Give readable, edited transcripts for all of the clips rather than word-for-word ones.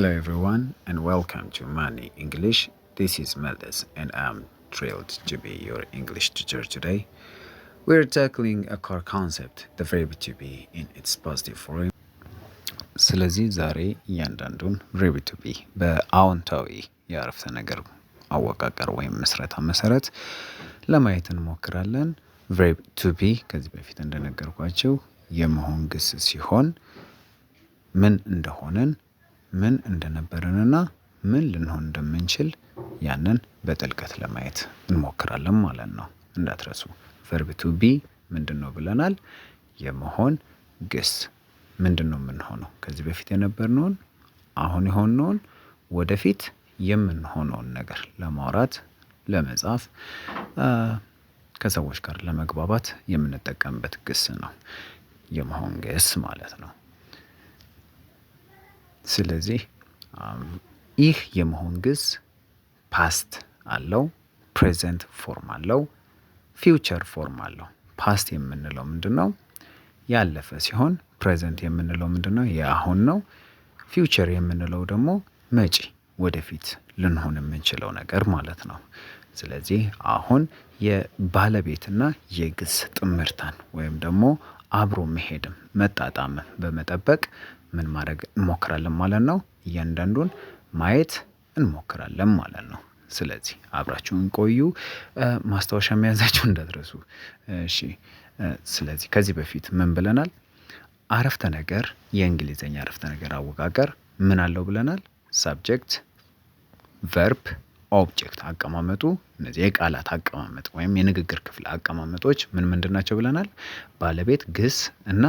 Hello everyone and welcome to Money English. This is Meldes and I'm thrilled to be your English teacher today. We're tackling a core concept, the verb to be in its positive form. ስለዚህ ዛሬ እያንዳንዱን verb to be በአዎንታዊ የአረፍተ ነገር አወቃቀር ወይም መስረታ መሰረት ለማየት እንሞክራለን። verb to be ከዚህ በፊት እንደነገርኳችሁ የመሆን ግስ ሲሆን ምን እንደሆነን ምን እንደነበረንና ምን ልንሆን እንደምንችል ያንን በጥልቀት ለማየት እንሞክራለን ማለት ነው። እንዳትረሱ verb to be ምንድነው ብለናል? የመሆን ግስ ምንድነው የምንሆነው? ከዚህ በፊት የነበርነውን አሁን የሆነውን ወደፊት የምንሆነውን ነገር ለማውራት ለመጻፍ ከሰዎች ጋር ለመግባባት የምንጠቀምበት ግስ ነው። የመሆን ግስ ማለት ነው። ስለዚህ ይህ የመሆን ግስ ፓስት አለው፣ ፕሬዘንት ፎርም አለው፣ ፊውቸር ፎርም አለው። ፓስት የምንለው ምንድነው? ያለፈ ሲሆን ፕሬዘንት የምንለው ምንድነው? የአሁን ነው። ፊውቸር የምንለው ደግሞ መጪ ወደፊት ልንሆን የምንችለው ነገር ማለት ነው። ስለዚህ አሁን የባለቤትና የግስ ጥምርታን ወይም ደግሞ አብሮ መሄድም መጣጣምን በመጠበቅ ምን ማድረግ እንሞክራለን ማለት ነው። እያንዳንዱን ማየት እንሞክራለን ማለት ነው። ስለዚህ አብራችሁን ቆዩ። ማስታወሻ መያዛችሁ እንዳትረሱ። እሺ። ስለዚህ ከዚህ በፊት ምን ብለናል? አረፍተ ነገር የእንግሊዘኛ አረፍተ ነገር አወቃቀር ምን አለው ብለናል? ሳብጀክት፣ ቨርብ፣ ኦብጀክት አቀማመጡ እነዚህ የቃላት አቀማመጥ ወይም የንግግር ክፍል አቀማመጦች ምን ምንድናቸው ብለናል? ባለቤት፣ ግስ እና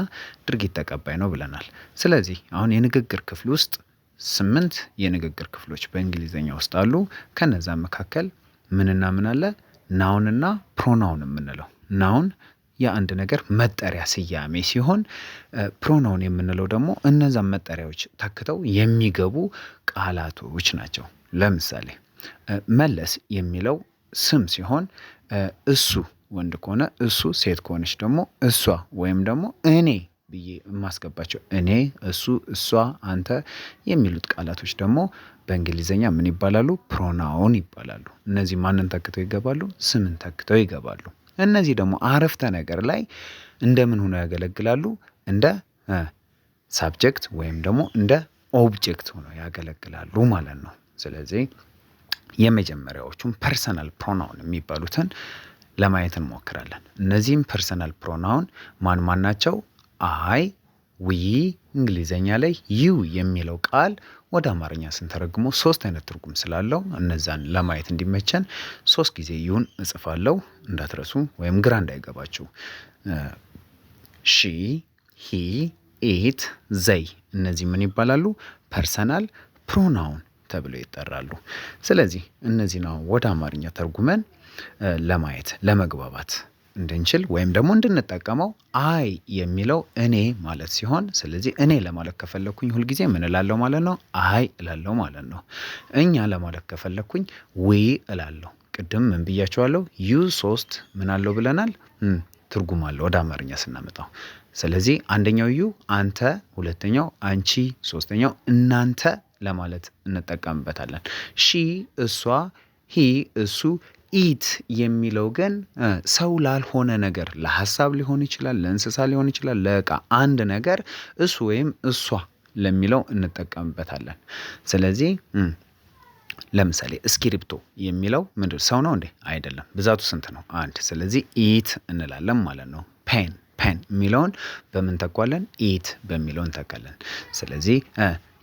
ድርጊት ተቀባይ ነው ብለናል። ስለዚህ አሁን የንግግር ክፍል ውስጥ 8 የንግግር ክፍሎች በእንግሊዘኛ ውስጥ አሉ። ከነዛ መካከል ምንና ምን አለ? ናውን እና ፕሮናውን የምንለው። ናውን የአንድ ነገር መጠሪያ ስያሜ ሲሆን ፕሮናውን የምንለው ደግሞ እነዛን መጠሪያዎች ተክተው የሚገቡ ቃላቶች ናቸው። ለምሳሌ መለስ የሚለው ስም ሲሆን እሱ ወንድ ከሆነ እሱ፣ ሴት ከሆነች ደግሞ እሷ ወይም ደግሞ እኔ ብዬ የማስገባቸው እኔ፣ እሱ፣ እሷ፣ አንተ የሚሉት ቃላቶች ደግሞ በእንግሊዘኛ ምን ይባላሉ? ፕሮናውን ይባላሉ። እነዚህ ማንን ተክተው ይገባሉ? ስምን ተክተው ይገባሉ። እነዚህ ደግሞ አረፍተ ነገር ላይ እንደምን ሆነው ያገለግላሉ? እንደ ሳብጀክት ወይም ደግሞ እንደ ኦብጀክት ሆነው ያገለግላሉ ማለት ነው። ስለዚህ የመጀመሪያዎቹን ፐርሰናል ፕሮናውን የሚባሉትን ለማየት እንሞክራለን። እነዚህም ፐርሰናል ፕሮናውን ማን ማን ናቸው? አይ፣ ዊ፣ እንግሊዘኛ ላይ ዩ የሚለው ቃል ወደ አማርኛ ስንተረጉሞ 3 አይነት ትርጉም ስላለው እነዛን ለማየት እንዲመቸን 3 ጊዜ ዩን እጽፋለሁ፣ እንዳትረሱ ወይም ግራ እንዳይገባችሁ። ሺ፣ ሂ፣ ኢት፣ ዘይ እነዚህ ምን ይባላሉ? ፐርሰናል ፕሮናውን ተብለው ይጠራሉ። ስለዚህ እነዚህ ነው ወደ አማርኛ ተርጉመን ለማየት ለመግባባት እንድንችል ወይም ደግሞ እንድንጠቀመው አይ የሚለው እኔ ማለት ሲሆን፣ ስለዚህ እኔ ለማለት ከፈለኩኝ ሁልጊዜ ምን እላለሁ ማለት ነው? አይ እላለሁ ማለት ነው። እኛ ለማለት ከፈለኩኝ ዊ እላለሁ። ቅድም ምን ብያቸዋለሁ? ዩ 3 ምን አለው ብለናል? ትርጉም አለው ወደ አማርኛ ስናመጣው። ስለዚህ አንደኛው ዩ አንተ፣ ሁለተኛው አንቺ፣ ሶስተኛው እናንተ ለማለት እንጠቀምበታለን። ሺ እሷ፣ ሂ እሱ፣ ኢት የሚለው ግን ሰው ላልሆነ ነገር ለሐሳብ ሊሆን ይችላል፣ ለእንስሳ ሊሆን ይችላል፣ ለእቃ አንድ ነገር እሱ ወይም እሷ ለሚለው እንጠቀምበታለን። ስለዚህ ለምሳሌ እስክሪብቶ የሚለው ምንድን ሰው ነው እንዴ? አይደለም። ብዛቱ ስንት ነው? 1። ስለዚህ ኢት እንላለን ማለት ነው። ፔን የሚለውን በምን ተኳለን? ኢት በሚለው እንተካለን። ስለዚህ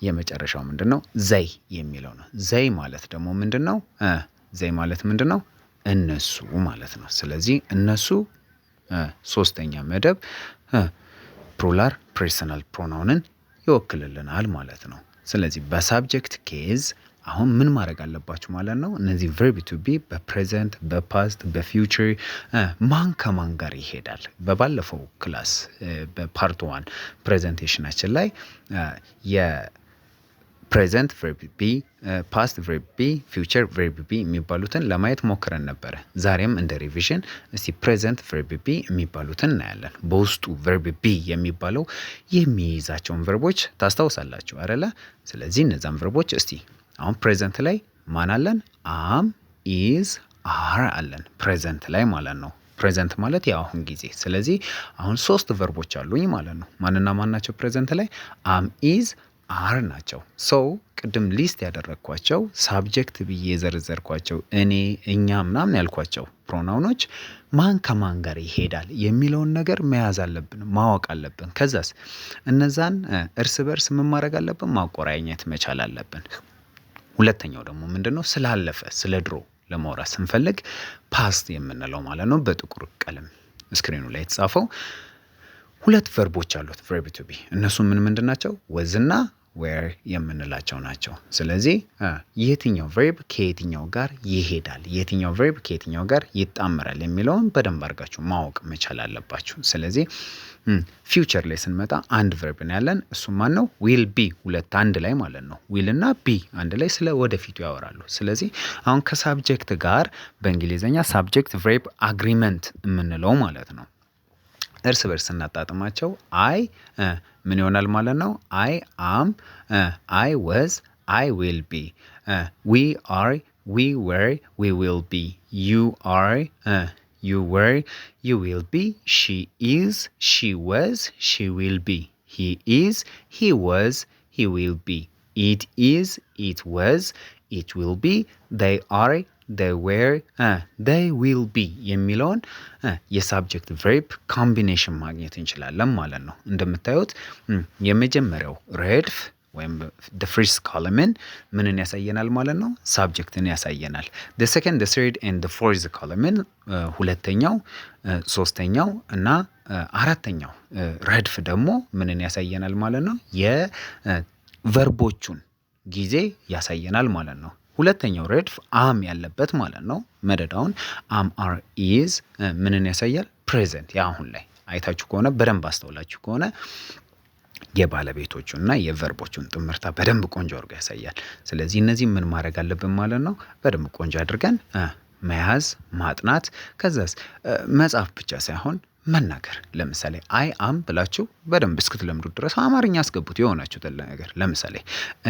የመጨረሻው ምንድነው? ዘይ የሚለው ነው። ዘይ ማለት ደግሞ ምንድነው? ዘይ ማለት ምንድነው? እነሱ ማለት ነው። ስለዚህ እነሱ 3ኛ መደብ ፕሉራል ፐርሰናል ፕሮናውንን ይወክልልናል ማለት ነው። ስለዚህ በሳብጀክት ኬዝ አሁን ምን ማድረግ አለባችሁ ማለት ነው? እነዚህ verb to be በፕሬዘንት፣ በፓስት፣ በፊውቸር ማን ከማን ጋር ይሄዳል? በባለፈው ክላስ በፓርት 1 ፕሬዘንቴሽናችን ላይ ፕሬዘንት ቨርብ ቢ፣ ፓስት ቨርብ ቢ፣ ፊውቸር ቨርብ ቢ የሚባሉትን ለማየት ሞክረን ነበረ። ዛሬም እንደ ሪቪዥን እስቲ ፕሬዘንት ቨርብ ቢ የሚባሉትን እናያለን። በውስጡ ቨርብ ቢ የሚባለው የሚይዛቸውን ቨርቦች ታስታውሳላችሁ አይደለ? ስለዚህ እነዛን ቨርቦች እስቲ አሁን ፕሬዘንት ላይ ማን አለን? አም፣ ኢዝ፣ አር አለን ፕሬዘንት ላይ ማለት ነው። ፕሬዘንት ማለት የአሁን ጊዜ። ስለዚህ አሁን 3 ቨርቦች አሉኝ ማለት ነው። ማንና ማን ናቸው ፕሬዘንት ላይ? አም፣ ኢዝ፣ አር ናቸው። ሰው ቅድም ሊስት ያደረግኳቸው ሳብጀክት ብዬ የዘረዘርኳቸው እኔ፣ እኛ ምናምን ያልኳቸው ፕሮናውኖች ማን ከማን ጋር ይሄዳል የሚለውን ነገር መያዝ አለብን፣ ማወቅ አለብን። ከዛስ እነዛን እርስ በርስ ምን ማድረግ አለብን? ማቆራኘት መቻል አለብን። ሁለተኛው ደግሞ ምንድነው? ስላለፈ ስለ ድሮ ለማውራት ስንፈልግ ፓስት የምንለው ማለት ነው። በጥቁር ቀለም ስክሪኑ ላይ የተጻፈው 2 ቨርቦች አሉት ቨርብ ቱ ቢ። እነሱ ምንድን ናቸው? ወዝና ዌር የምንላቸው ናቸው። ስለዚህ የትኛው ቨርብ ከየትኛው ጋር ይሄዳል፣ የትኛው ቨርብ ከየትኛው ጋር ይጣመራል የሚለውን በደንብ አድርጋችሁ ማወቅ መቻል አለባችሁ። ስለዚህ ፊውቸር ላይ ስንመጣ አንድ ቨርብ ነው ያለን። እሱ ማን ነው? ዊል ቢ። 2 አንድ ላይ ማለት ነው። ዊል እና ቢ አንድ ላይ ስለ ወደፊቱ ያወራሉ። ስለዚህ አሁን ከሳብጀክት ጋር በእንግሊዝኛ ሳብጀክት ቨርብ አግሪመንት የምንለው ማለት ነው። እርስ በርስ ስናጣጥማቸው አይ ምን ይሆናል ማለት ነው? አይ አም፣ አይ ወዝ፣ አይ ዊል ቢ፣ ዊ አር፣ ዊ ወር፣ ዊ ዊል ቢ፣ ዩ አር፣ you were, you will be, she is, she was, she will be, he is, he was, he will be, it is, it was, it will be, they are, they were, they will be የሚለውን የሳብጀክት ቨርብ ኮምቢኔሽን ማግኘት እንችላለን ማለት ነው። እንደምታዩት የመጀመሪያው ረድፍ ወይም the first column ምንን ያሳየናል ማለት ነው? ሳብጀክትን ያሳየናል። the second, the third and the fourth column ሁለተኛው፣ ሶስተኛው እና አራተኛው ረድፍ ደግሞ ምንን ያሳየናል ማለት ነው? የቨርቦቹን ጊዜ ያሳየናል ማለት ነው። ሁለተኛው ረድፍ አም ያለበት ማለት ነው። መደዳውን አም፣ አር፣ ኢዝ ምንን ያሳያል? ፕሬዘንት የአሁን ላይ አይታችሁ ከሆነ በደንብ አስተውላችሁ ከሆነ የባለቤቶቹና የቨርቦቹን ጥምርታ በደንብ ቆንጆ አድርጎ ያሳያል። ስለዚህ እነዚህ ምን ማድረግ አለብን ማለት ነው? በደንብ ቆንጆ አድርገን መያዝ፣ ማጥናት፣ ከዛስ መጻፍ ብቻ ሳይሆን መናገር። ለምሳሌ አይ አም ብላችሁ በደንብ እስክትለምዱ ድረስ አማርኛ አስገቡት የሆናችሁት ነገር። ለምሳሌ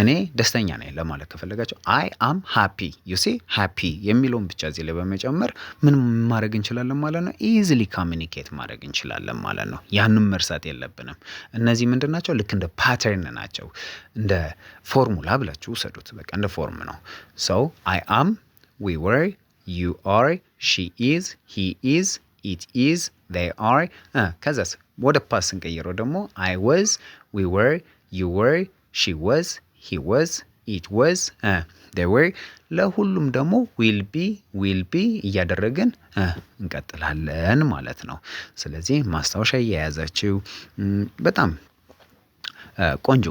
እኔ ደስተኛ ነኝ ለማለት ከፈለጋችሁ አይ አም ሃፒ፣ ዩ ሲ ሃፒ የሚለውን ብቻ እዚህ ላይ በመጨመር ምን ማድረግ እንችላለን ማለት ነው? ኢዚሊ ኮሚኒኬት ማድረግ እንችላለን ማለት ነው። ያንን መርሳት የለብንም። እነዚህ ምንድን ናቸው? ልክ እንደ ፓተርን ናቸው። እንደ ፎርሙላ ብላችሁ ውሰዱት። በቃ እንደ ፎርም ነው። ሰው አይ አም፣ ዊ ወር፣ ዩ አር፣ ሺ ኢዝ፣ ሂ ኢዝ፣ it is, they are ከዛስ ወደ ፓስ ስንቀይረው ደግሞ I was, we were, you were, she was, he was, it was, they were ለሁሉም ደግሞ will be እያደረግን እንቀጥላለን ማለት ነው። ስለዚህ ማስታወሻ እየያዛችሁ በጣም ቆንጆ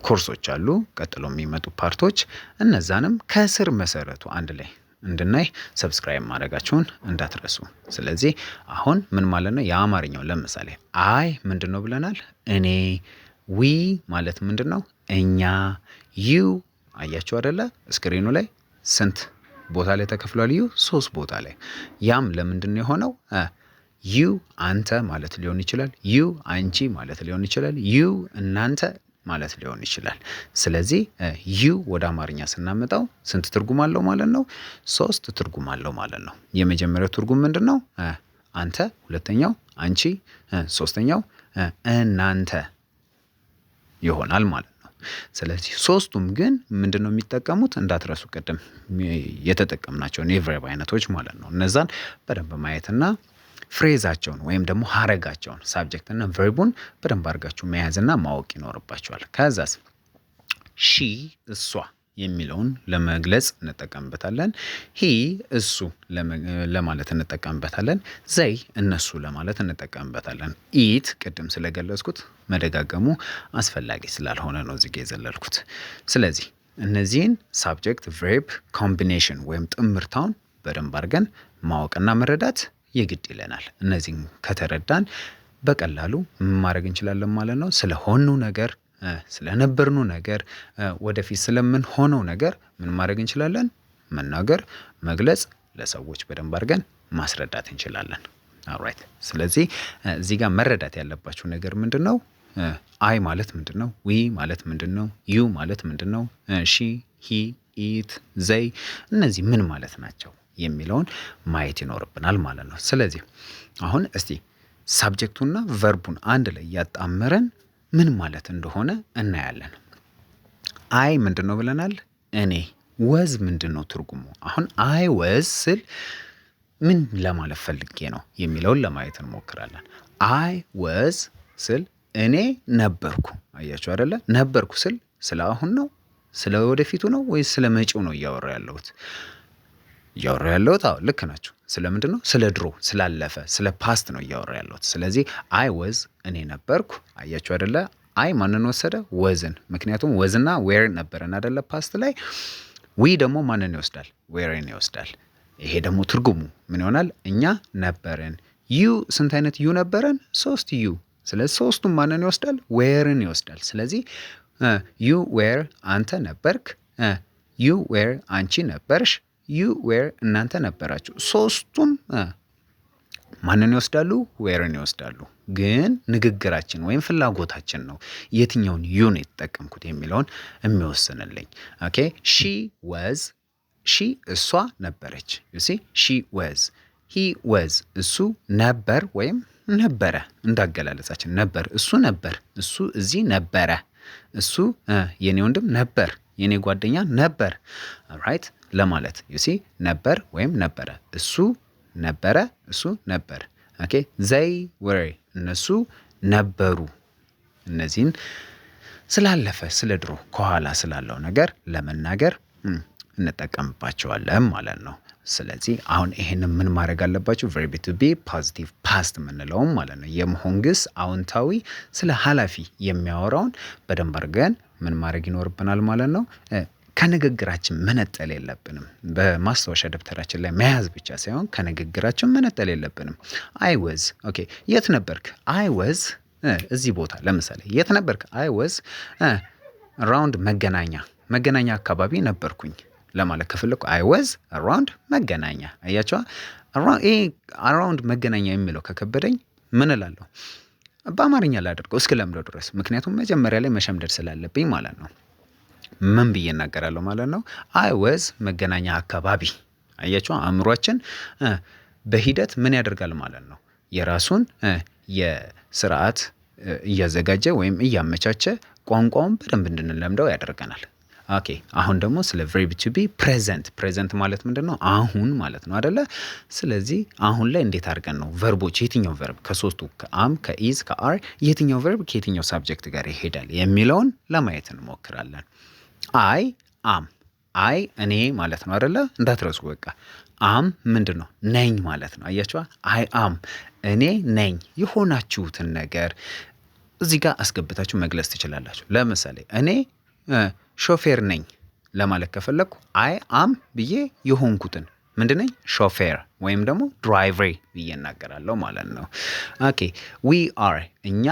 ኮርሶች አሉ ቀጥሎ የሚመጡ ፓርቶች። እነዛንም ከስር መሰረቱ አንድ ላይ እንድናይ ሰብስክራይብ ማድረጋችሁን እንዳትረሱ። ስለዚህ አሁን ምን ማለት ነው? የአማርኛው ለምሳሌ አይ ምንድነው ብለናል? እኔ። ዊ ማለት ምንድነው? እኛ። ዩ አያችሁ አይደለ? ስክሪኑ ላይ ስንት ቦታ ላይ ተከፍሏል? ዩ 3 ቦታ ላይ። ያም ለምንድነው የሆነው? ዩ አንተ ማለት ሊሆን ይችላል። ዩ አንቺ ማለት ሊሆን ይችላል። ዩ እናንተ ማለት ሊሆን ይችላል። ስለዚህ ዩ ወደ አማርኛ ስናመጣው ስንት ትርጉም አለው ማለት ነው? 3 ትርጉም አለው ማለት ነው። የመጀመሪያው ትርጉም ምንድነው? አንተ፣ ሁለተኛው አንቺ፣ ሶስተኛው እናንተ ይሆናል ማለት ነው። ስለዚህ 3ቱም ግን ምንድነው የሚጠቀሙት? እንዳትረሱ ቅድም የተጠቀምናቸውን የቨርብ አይነቶች ማለት ነው። እነዛን በደንብ ማየትና ፍሬዛቸውን ወይም ደግሞ ሀረጋቸውን ሳብጀክትና ቨርቡን በደንብ አድርጋችሁ መያዝና ማወቅ ይኖርባችኋል። ከዛስ ሺ እሷ የሚለውን ለመግለጽ እንጠቀምበታለን። ሂ እሱ ለማለት እንጠቀምበታለን። ዘይ እነሱ ለማለት እንጠቀምበታለን። ኢት ቅድም ስለገለጽኩት መደጋገሙ አስፈላጊ ስላልሆነ ነው እዚህ ጋር የዘለልኩት። ስለዚህ እነዚህን ሳብጀክት ቨርብ ኮምቢኔሽን ወይም ጥምርታውን በደንብ አድርገን ማወቅና መረዳት የግድ ይለናል። እነዚህን ከተረዳን በቀላሉ ማድረግ እንችላለን ማለት ነው። ስለሆኑ ነገር ስለነበርነው ነገር ወደፊት ስለምንሆነው ነገር ምን ማድረግ እንችላለን? መናገር፣ መግለጽ፣ ለሰዎች በደንብ አድርገን ማስረዳት እንችላለን። ኦልራይት። ስለዚህ እዚህ ጋር መረዳት ያለባችሁ ነገር ምንድነው? አይ ማለት ምንድነው? ዊ ማለት ምንድነው? ዩ ማለት ምንድነው? ሺ፣ ሂ፣ ኢት፣ ዘይ እነዚህ ምን ማለት ናቸው የሚለውን ማየት ይኖርብናል ማለት ነው። ስለዚህ አሁን እስቲ ሳብጀክቱና ቨርቡን አንድ ላይ ያጣመረን ምን ማለት እንደሆነ እናያለን። አይ ምንድነው ብለናል? እኔ። ወዝ ምንድነው ትርጉሙ? አሁን አይ ወዝ ስል ምን ለማለት ፈልጌ ነው የሚለውን ለማየት እንሞክራለን። አይ ወዝ ስል እኔ ነበርኩ። አያችሁ አይደለ? ነበርኩ ስል ስለ አሁን ነው፣ ስለ ወደፊቱ ነው ወይስ ስለ መጪው ነው እያወራ ያለሁት? እያወራ ያለሁት አዎ ልክ ናችሁ። ስለምንድን ነው? ስለ ድሮ፣ ስላለፈ፣ ስለ ፓስት ነው እያወራ ያለሁት። ስለዚህ አይ ወዝ እኔ ነበርኩ። አያችሁ አይደለ? አይ ማንን ወሰደ? ወዝን። ምክንያቱም ወዝና ዌር ነበረን አይደለ? ፓስት ላይ። ዊ ደግሞ ማንን ይወስዳል? ዌርን ይወስዳል። ይሄ ደግሞ ትርጉሙ ምን ይሆናል? እኛ ነበርን። ዩ ስንት አይነት ዩ ነበረን? 3 ዩ። ስለዚህ ሶስቱም ማንን ይወስዳል? ዌርን ይወስዳል። ስለዚህ ዩ ዌር አንተ ነበርክ፣ ዩ ዌር አንቺ ነበርሽ፣ ዩ ዌር እናንተ ነበራችሁ። ሶስቱም ማንን ይወስዳሉ? ዌርን ይወስዳሉ። ግን ንግግራችን ወይም ፍላጎታችን ነው የትኛውን ዩ ነው የተጠቀምኩት የሚለውን የሚወስንልኝ። ኦኬ ሺ ወዝ፣ ሺ እሷ ነበረች። ዩ ሲ ሺ ወዝ። ሂ ወዝ እሱ ነበር ወይም ነበረ። እንዳገላለጻችን ነበር፣ እሱ ነበር፣ እሱ እዚህ ነበረ፣ እሱ የኔ ወንድም ነበር፣ የኔ ጓደኛ ነበር። ራይት ለማለት ዩ ሲ ነበር ወይም ነበረ። እሱ ነበረ፣ እሱ ነበር። ኦኬ ዘይ ወር እነሱ ነበሩ። እነዚህን ስላለፈ ስለ ድሮ ከኋላ ስላለው ነገር ለመናገር እንጠቀምባቸዋለን ማለት ነው። ስለዚህ አሁን ይሄንን ምን ማድረግ አለባችሁ? ቨርብ ቱ ቢ ፖዚቲቭ ፓስት የምንለውም ማለት ነው የመሆን ግስ አዎንታዊ ስለ ኃላፊ የሚያወራውን በደንብ አድርገን ምን ማድረግ ይኖርብናል ማለት ነው። ከንግግራችን መነጠል የለብንም። በማስታወሻ ደብተራችን ላይ መያዝ ብቻ ሳይሆን ከንግግራችን መነጠል የለብንም። አይ ወዝ ኦኬ። የት ነበርክ? አይ ወዝ እዚህ ቦታ። ለምሳሌ የት ነበርክ? አይ ወዝ ራውንድ መገናኛ አካባቢ ነበርኩኝ ለማለት ከፈለኩ አይ ወዝ አራውንድ መገናኛ። አያቸዋ አራውንድ መገናኛ የሚለው ከከበደኝ ምን እላለሁ? በአማርኛ ላደርገው እስከ ለምደው ድረስ። ምክንያቱም መጀመሪያ ላይ መሸምደድ ስላለብኝ ማለት ነው። ምን ብዬ እናገራለሁ ማለት ነው? አይ ወዝ መገናኛ አካባቢ። አያቸዋ አእምሯችን በሂደት ምን ያደርጋል ማለት ነው? የራሱን የስርዓት እያዘጋጀ ወይም እያመቻቸ ቋንቋውን በደንብ እንድንለምደው ያደርገናል። ኦኬ አሁን ደግሞ ስለ ቨርብ ቱ ቢ ፕሬዘንት ማለት ምንድነው? አሁን ማለት ነው አይደለ? ስለዚህ አሁን ላይ እንዴት አድርገን ነው ቨርቦች የትኛው ቨርብ ከሶስቱ ከአም ከኢዝ ከአር የትኛው ቨርብ ከየትኛው ሳብጀክት ጋር ይሄዳል የሚለውን ለማየት እንሞክራለን። አይ አም፣ አይ እኔ ማለት ነው አይደለ? እንዳትረሱ በቃ። አም ምንድነው? ነኝ ማለት ነው። አያችኋ? አይ አም እኔ ነኝ። የሆናችሁትን ነገር እዚህ ጋር አስገብታችሁ መግለጽ ትችላላችሁ። ለምሳሌ እኔ ሾፌር ነኝ ለማለት ከፈለኩ አይ አም ብዬ የሆንኩትን ምንድነኝ? ሾፌር ወይም ደግሞ ድራይቨር ብዬ እናገራለሁ ማለት ነው። ኦኬ ዊ አር እኛ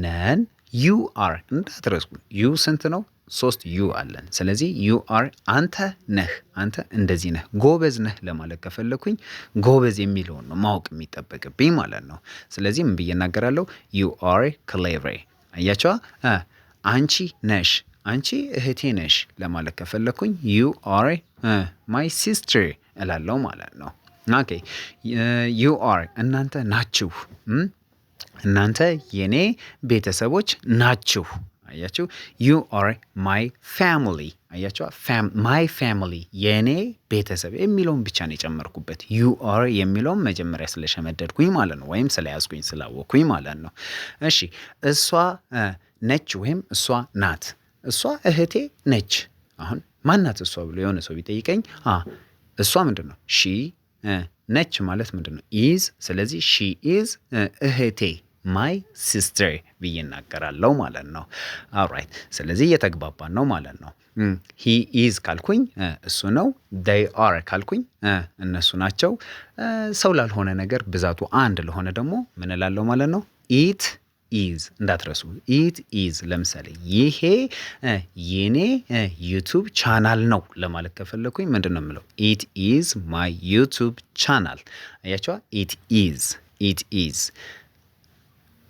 ነን። ዩ አር እንዳትረሱ። ዩ ስንት ነው? 3 ዩ አለን። ስለዚህ ዩ አር አንተ ነህ፣ አንተ እንደዚህ ነህ። ጎበዝ ነህ ለማለት ከፈለኩኝ ጎበዝ የሚለውን ነው ማወቅ የሚጠበቅብኝ ማለት ነው። ስለዚህ ምን ብዬ እናገራለሁ? ዩ አር ክሌቨር። አያቸዋ አንቺ ነሽ፣ አንቺ እህቴ ነሽ ለማለት ከፈለኩኝ ዩ አር ማይ ሲስተር እላለሁ ማለት ነው። ኦኬ ዩ አር እናንተ ናችሁ፣ እናንተ የኔ ቤተሰቦች ናችሁ። አያችሁ? ዩ አር ማይ ፋሚሊ። አያችሁ? ማይ ፋሚሊ የኔ ቤተሰብ የሚለውን ብቻ ነው የጨመርኩበት። ዩ አር የሚለውን መጀመሪያ ስለሸመደድኩኝ ማለት ነው፣ ወይም ስለያዝኩኝ ስላወቅኩኝ ማለት ነው። እሺ እሷ ነች ወይም እሷ ናት። እሷ እህቴ ነች። አሁን ማናት እሷ ብሎ የሆነ ሰው ቢጠይቀኝ እሷ ምንድን ነው? ሺ ነች ማለት ምንድን ነው? ኢዝ። ስለዚህ ሺ ኢዝ እህቴ ማይ ሲስተር ብዬ እናገራለሁ ማለት ነው። ኦልራይት ስለዚህ እየተግባባን ነው ማለት ነው። ሂ ኢዝ ካልኩኝ እሱ ነው። ዴይ አር ካልኩኝ እነሱ ናቸው። ሰው ላልሆነ ነገር ብዛቱ አንድ ለሆነ ደግሞ ምን እላለሁ ማለት ነው? ኢት ኢዝ እንዳትረሱ። ኢት ኢዝ ለምሳሌ ይሄ የኔ ዩቱብ ቻናል ነው ለማለት ከፈለኩኝ ምንድን ነው የምለው? ኢት ኢዝ ማይ ዩቱብ ቻናል። አያችኋ? ኢት ኢዝ።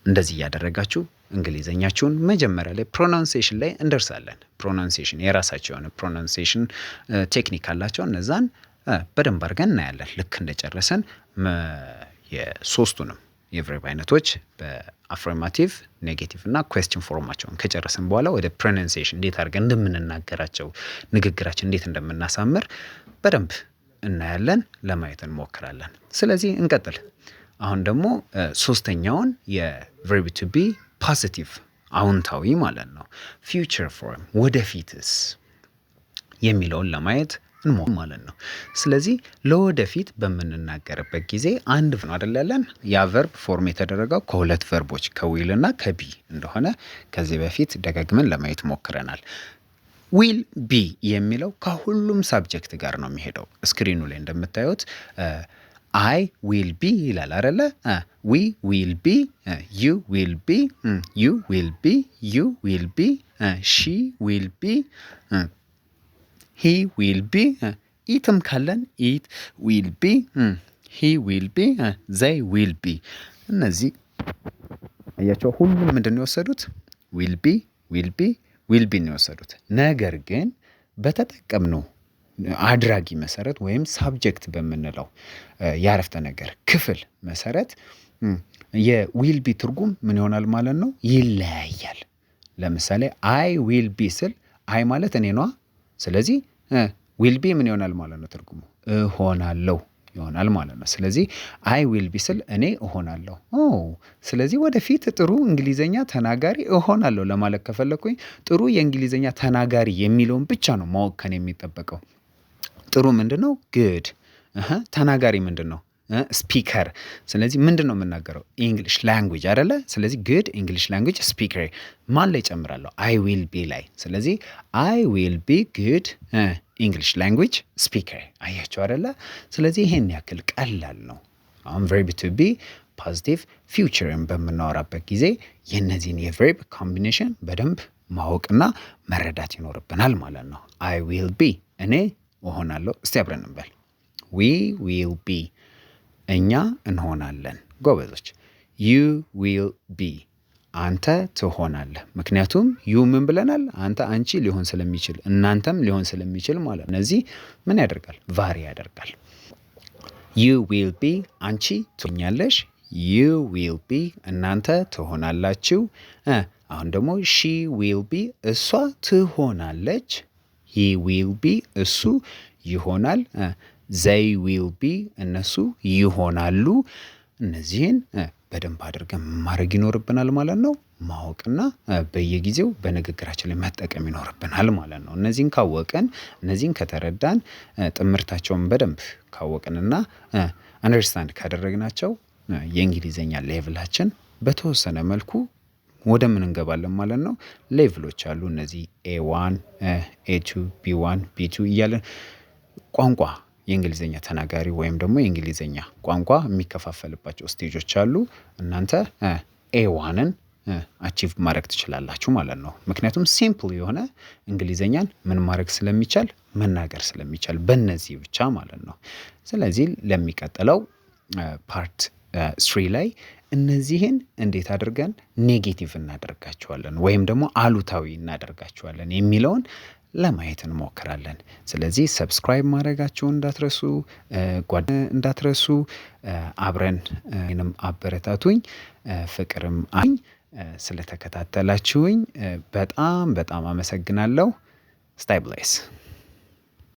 እንደዚህ እያደረጋችሁ እንግሊዘኛችሁን መጀመሪያ ላይ ፕሮናንሴሽን ላይ እንደርሳለን። ፕሮናንሴሽን የራሳቸው የሆነ ፕሮናንሴሽን ቴክኒክ አላቸው። እነዛን በደንብ አድርገን እናያለን። ልክ እንደጨረሰን የሶስቱንም የቨርብ አይነቶች በአፍርማቲቭ፣ ኔጌቲቭ እና ኩዌስችን ፎርማቸውን ከጨረስን በኋላ ወደ ፕሮናንሴሽን እንዴት አድርገን እንደምንናገራቸው ንግግራችን እንዴት እንደምናሳምር በደንብ እናያለን፣ ለማየት እንሞክራለን። ስለዚህ እንቀጥል። አሁን ደግሞ ሶስተኛውን የቨርብ ቱ ቢ ፖዚቲቭ አዎንታዊ ማለት ነው ፊውቸር ፎርም ወደፊትስ የሚለውን ለማየት ማለት ነው። ስለዚህ ለወደፊት በምንናገርበት ጊዜ አንድ ነው አይደል ያለን? ያ ቨርብ ፎርም የተደረገው ከሁለት ቨርቦች ከዊል እና ከቢ እንደሆነ ከዚህ በፊት ደጋግመን ለማየት ሞክረናል። ዊል ቢ የሚለው ከሁሉም ሳብጀክት ጋር ነው የሚሄደው። ስክሪኑ ላይ እንደምታዩት አይ ዊል ቢ ይላል አይደለ? ዊ ዊል ቢ፣ ዩ ዊል ቢ፣ ዩ ዊል ቢ፣ ዩ ዊል ቢ፣ ሺ ዊል ቢ፣ ሂ ዊል ቢ፣ ኢትም ካለን ኢት ዊል ቢ፣ ሂ ዊል ቢ፣ ዘይ ዊል ቢ። እነዚህ አያቸው ሁሉም ምንድን ነው የወሰዱት? ዊል ቢ ዊል ቢ ነው የወሰዱት። ነገር ግን በተጠቀምነው አድራጊ መሰረት ወይም ሳብጀክት በምንለው የአረፍተ ነገር ክፍል መሰረት የዊል ቢ ትርጉም ምን ይሆናል ማለት ነው? ይለያያል። ለምሳሌ አይ ዊል ቢ ስል አይ ማለት እኔ ነዋ። ስለዚህ ዊል ቢ ምን ይሆናል ማለት ነው? ትርጉሙ እሆናለሁ ይሆናል ማለት ነው። ስለዚህ አይ ዊል ቢ ስል እኔ እሆናለሁ። ስለዚህ ወደፊት ጥሩ እንግሊዘኛ ተናጋሪ እሆናለሁ ለማለት ከፈለኩኝ ጥሩ የእንግሊዘኛ ተናጋሪ የሚለውን ብቻ ነው ማወቅ ከኔ የሚጠበቀው። ጥሩ ምንድነው? ግድ። ተናጋሪ ምንድነው? ስፒከር። ስለዚህ ምንድነው የምናገረው? ኢንግሊሽ ላንጉጅ አይደለ? ስለዚህ ግድ ኢንግሊሽ ላንጉጅ ስፒከር ማን ላይ ጨምራለሁ? አይ ዊል ቢ ላይ። ስለዚህ አይ ዊል ቢ ግድ ኢንግሊሽ ላንጉጅ ስፒከር። አያቸው አይደለ? ስለዚህ ይሄን ያክል ቀላል ነው። አሁን ቨርብ ቱ ቢ ፖዚቲቭ ፊውቸርን በምናወራበት ጊዜ የነዚህን የቨርብ ኮምቢኔሽን በደንብ ማወቅና መረዳት ይኖርብናል ማለት ነው። አይ ዊል ቢ እኔ እሆናለሁ። እስቲ አብረን እንበል። ዊ ዊል ቢ እኛ እንሆናለን። ጎበዞች። ዩ ዊል ቢ አንተ ትሆናለህ። ምክንያቱም ዩ ምን ብለናል? አንተ አንቺ ሊሆን ስለሚችል እናንተም ሊሆን ስለሚችል ማለት ነው። እነዚህ ምን ያደርጋል? ቫሪ ያደርጋል። ዩ ዊል ቢ አንቺ ትሆኛለሽ። ዩ ዊል ቢ እናንተ ትሆናላችሁ። አሁን ደግሞ ሺ ዊል ቢ እሷ ትሆናለች። ሂ ዊል ቢ እሱ ይሆናል። ዘይ ዊል ቢ እነሱ ይሆናሉ። እነዚህን በደንብ አድርገን ማድረግ ይኖርብናል ማለት ነው። ማወቅና በየጊዜው በንግግራችን ላይ መጠቀም ይኖርብናል ማለት ነው። እነዚህን ካወቅን፣ እነዚህን ከተረዳን፣ ጥምርታቸውን በደንብ ካወቅንና አንደርስታንድ ካደረግናቸው የእንግሊዘኛ ሌቭላችን በተወሰነ መልኩ ወደ ምን እንገባለን ማለት ነው። ሌቭሎች አሉ። እነዚህ ኤ1፣ ኤ2፣ ቢ1፣ ቢ2 እያለን ቋንቋ የእንግሊዘኛ ተናጋሪ ወይም ደግሞ የእንግሊዘኛ ቋንቋ የሚከፋፈልባቸው ስቴጆች አሉ። እናንተ ኤ1ን አቺቭ ማድረግ ትችላላችሁ ማለት ነው። ምክንያቱም ሲምፕል የሆነ እንግሊዘኛን ምን ማድረግ ስለሚቻል መናገር ስለሚቻል በእነዚህ ብቻ ማለት ነው። ስለዚህ ለሚቀጥለው ፓርት 3 ላይ እነዚህን እንዴት አድርገን ኔጌቲቭ እናደርጋቸዋለን ወይም ደግሞ አሉታዊ እናደርጋቸዋለን የሚለውን ለማየት እንሞክራለን። ስለዚህ ሰብስክራይብ ማድረጋችሁን እንዳትረሱ፣ እንዳትረሱ። አብረን አበረታቱኝ። ፍቅርም አኝ ስለተከታተላችሁኝ በጣም አመሰግናለሁ። ስታይ ብሌስ